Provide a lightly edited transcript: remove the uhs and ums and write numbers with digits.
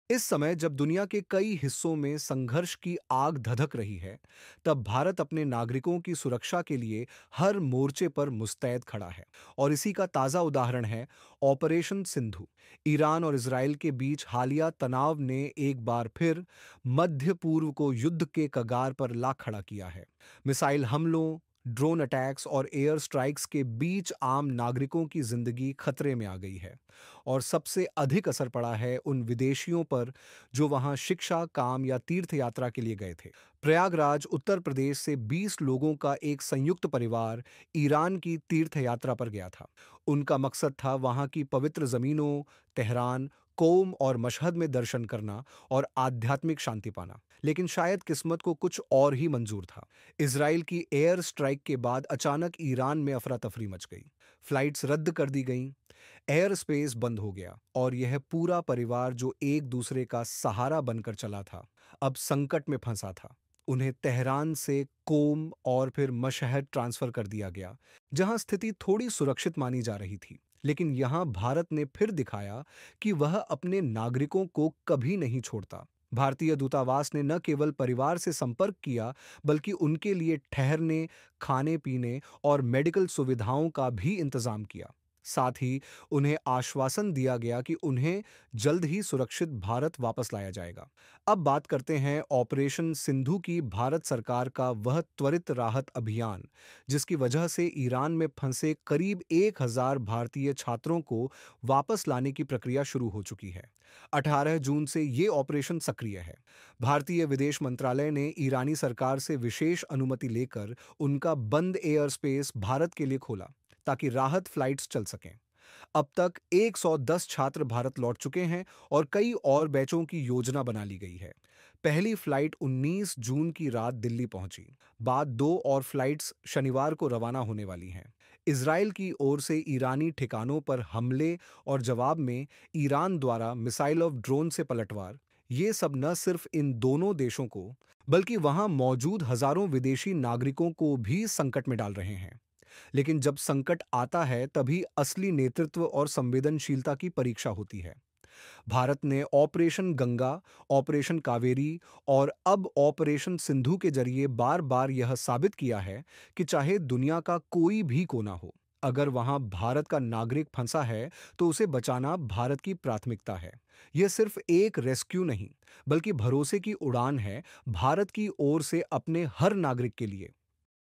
इस समय जब दुनिया के कई हिस्सों में संघर्ष की आग धधक रही है, तब भारत अपने नागरिकों की सुरक्षा के लिए हर मोर्चे पर मुस्तैद खड़ा है। और इसी का ताज़ा उदाहरण है ऑपरेशन सिंधु। ईरान और इजराइल के बीच हालिया तनाव ने एक बार फिर मध्य पूर्व को युद्ध के कगार पर ला खड़ा किया है। मिसाइल हमलों, ड्रोन अटैक्स और एयर स्ट्राइक्स के बीच आम नागरिकों की जिंदगी खतरे में आ गई है। और सबसे अधिक असर पड़ा है उन विदेशियों पर जो वहां शिक्षा, काम या तीर्थ यात्रा के लिए गए थे। प्रयागराज, उत्तर प्रदेश से 20 लोगों का एक संयुक्त परिवार ईरान की तीर्थ यात्रा पर गया था। उनका मकसद था वहां की पवित्र जमीनों, तेहरान, कोम और मशहद में दर्शन करना और आध्यात्मिक शांति पाना। लेकिन शायद किस्मत को कुछ और ही मंजूर था। इसराइल की एयर स्ट्राइक के बाद अचानक ईरान में अफरा तफरी मच गई। फ्लाइट्स रद्द कर दी गईं, एयर स्पेस बंद हो गया और यह पूरा परिवार जो एक दूसरे का सहारा बनकर चला था, अब संकट में फंसा था। उन्हें तेहरान से कोम और फिर मशहद ट्रांसफर कर दिया गया, जहां स्थिति थोड़ी सुरक्षित मानी जा रही थी। लेकिन यहां भारत ने फिर दिखाया कि वह अपने नागरिकों को कभी नहीं छोड़ता। भारतीय दूतावास ने न केवल परिवार से संपर्क किया, बल्कि उनके लिए ठहरने, खाने पीने और मेडिकल सुविधाओं का भी इंतजाम किया। साथ ही उन्हें आश्वासन दिया गया कि उन्हें जल्द ही सुरक्षित भारत वापस लाया जाएगा। अब बात करते हैं ऑपरेशन सिंधु की। भारत सरकार का वह त्वरित राहत अभियान, जिसकी वजह से ईरान में फंसे करीब 1,000 भारतीय छात्रों को वापस लाने की प्रक्रिया शुरू हो चुकी है। 18 जून से ये ऑपरेशन सक्रिय है। भारतीय विदेश मंत्रालय ने ईरानी सरकार से विशेष अनुमति लेकर उनका बंद एयर स्पेस भारत के लिए खोला, ताकि राहत फ्लाइट्स चल सकें। अब तक 110 छात्र भारत लौट चुके हैं और कई और बैचों की योजना बना ली गई है। पहली फ्लाइट 19 जून की रात दिल्ली पहुंची। बाद दो और फ्लाइट्स शनिवार को रवाना होने वाली हैं। इजराइल की ओर से ईरानी ठिकानों पर हमले और जवाब में ईरान द्वारा मिसाइल ऑफ ड्रोन से पलटवार, ये सब न सिर्फ इन दोनों देशों को, बल्कि वहां मौजूद हजारों विदेशी नागरिकों को भी संकट में डाल रहे हैं। लेकिन जब संकट आता है, तभी असली नेतृत्व और संवेदनशीलता की परीक्षा होती है। भारत ने ऑपरेशन गंगा, ऑपरेशन कावेरी और अब ऑपरेशन सिंधु के जरिए बार बार यह साबित किया है कि चाहे दुनिया का कोई भी कोना हो, अगर वहां भारत का नागरिक फंसा है, तो उसे बचाना भारत की प्राथमिकता है। यह सिर्फ एक रेस्क्यू नहीं, बल्कि भरोसे की उड़ान है, भारत की ओर से अपने हर नागरिक के लिए।